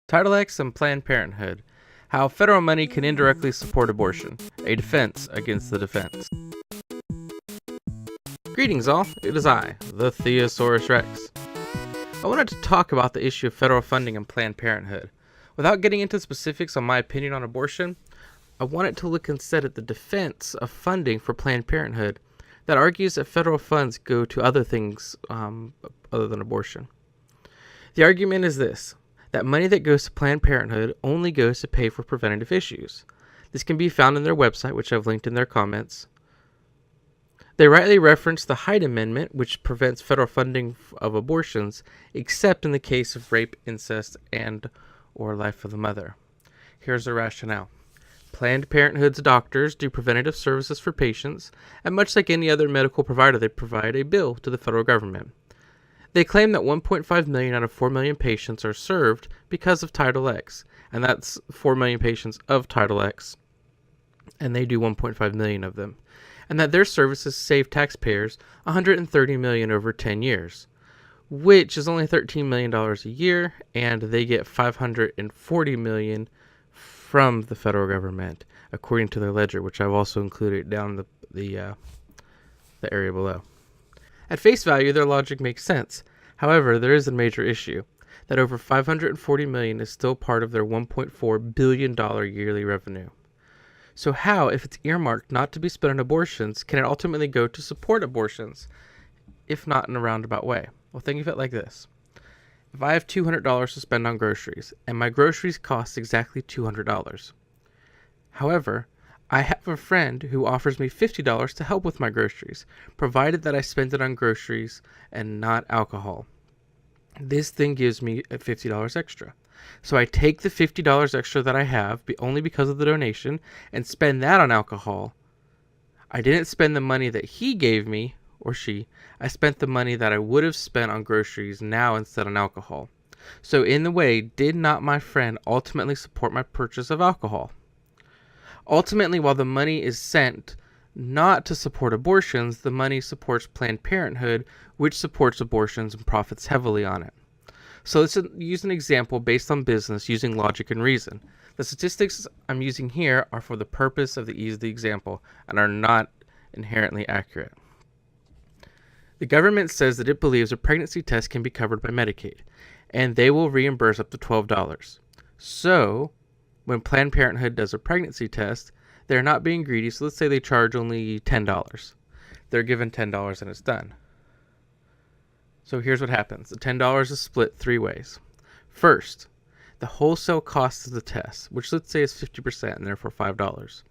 Title X and Planned Parenthood. How federal money can indirectly support abortion. A defense against the defense. Greetings all, it is I, the Theosaurus Rex. I wanted to talk about the issue of federal funding and Planned Parenthood. Without getting into specifics on my opinion on abortion, I wanted to look instead at the defense of funding for Planned Parenthood that argues that federal funds go to other things other than abortion. The argument is this: that money that goes to Planned Parenthood only goes to pay for preventative issues. This can be found in their website, which I've linked in their comments. They rightly reference the Hyde Amendment, which prevents federal funding of abortions, except in the case of rape, incest, and/or life of the mother. Here's the rationale. Planned Parenthood's doctors do preventative services for patients, and much like any other medical provider, they provide a bill to the federal government. They claim that 1.5 million out of 4 million patients are served because of Title X, and that's 4 million patients of Title X, and they do 1.5 million of them, and that their services save taxpayers $130 million over 10 years, which is only $13 million a year, and they get $540 million from the federal government, according to their ledger, which I've also included down the area below. At face value, their logic makes sense. However, there is a major issue, that over $540 million is still part of their $1.4 billion yearly revenue. So how, if it's earmarked not to be spent on abortions, can it ultimately go to support abortions, if not in a roundabout way? Well, think of it like this. If I have $200 to spend on groceries, and my groceries cost exactly $200. However, I have a friend who offers me $50 to help with my groceries, provided that I spend it on groceries and not alcohol. This then gives me $50 extra. So I take the $50 extra that I have, only because of the donation, and spend that on alcohol. I didn't spend the money that he gave me, or she. I spent the money that I would have spent on groceries now instead on alcohol. So in the way, did not my friend ultimately support my purchase of alcohol? Ultimately, while the money is sent not to support abortions, the money supports Planned Parenthood, which supports abortions and profits heavily on it. So let's use an example based on business using logic and reason. The statistics I'm using here are for the purpose of the ease of the example and are not inherently accurate. The government says that it believes a pregnancy test can be covered by Medicaid, and they will reimburse up to $12. So when Planned Parenthood does a pregnancy test, they're not being greedy, so let's say they charge only $10. They're given $10 and it's done. So here's what happens. The $10 is split 3 ways. First, the wholesale cost of the test, which let's say is 50% and therefore $5.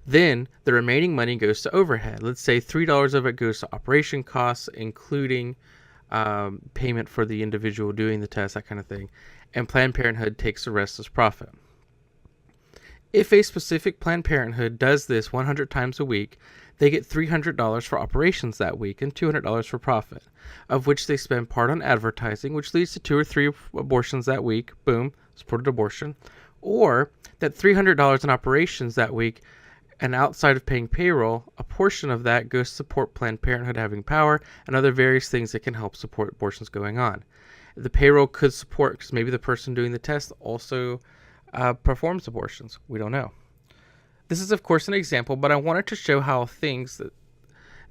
Then the remaining money goes to overhead. Let's say $3 of it goes to operation costs, including payment for the individual doing the test, that kind of thing. And Planned Parenthood takes the rest as profit. If a specific Planned Parenthood does this 100 times a week, they get $300 for operations that week and $200 for profit, of which they spend part on advertising, which leads to 2 or 3 abortions that week. Boom, supported abortion. Or that $300 in operations that week, and outside of paying payroll, a portion of that goes to support Planned Parenthood having power and other various things that can help support abortions going on. The payroll could support, because maybe the person doing the test also performs abortions. We don't know. This is, of course, an example, but I wanted to show how things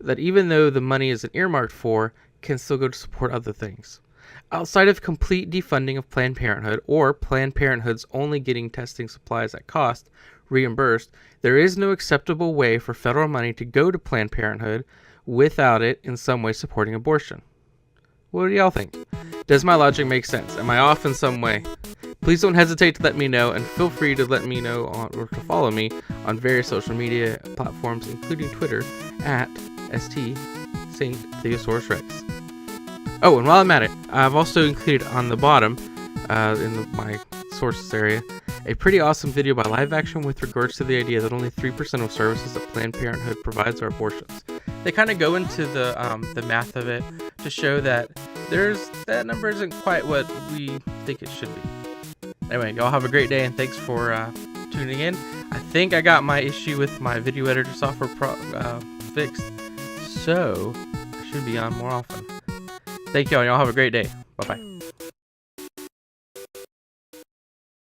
that even though the money isn't earmarked for, can still go to support other things. Outside of complete defunding of Planned Parenthood, or Planned Parenthood's only getting testing supplies at cost reimbursed, there is no acceptable way for federal money to go to Planned Parenthood without it in some way supporting abortion. What do y'all think? Does my logic make sense? Am I off in some way? Please don't hesitate to let me know, and feel free to let me know or to follow me on various social media platforms, including Twitter at @St. Theosaurus Rex. Oh, and while I'm at it, I've also included on the bottom, in my sources area, a pretty awesome video by Live Action with regards to the idea that only 3% of services that Planned Parenthood provides are abortions. They kind of go into the math of it to show that that number isn't quite what we think it should be. Anyway, y'all have a great day, and thanks for tuning in. I think I got my issue with my video editor software fixed, so I should be on more often. Thank y'all, and y'all have a great day. Bye-bye.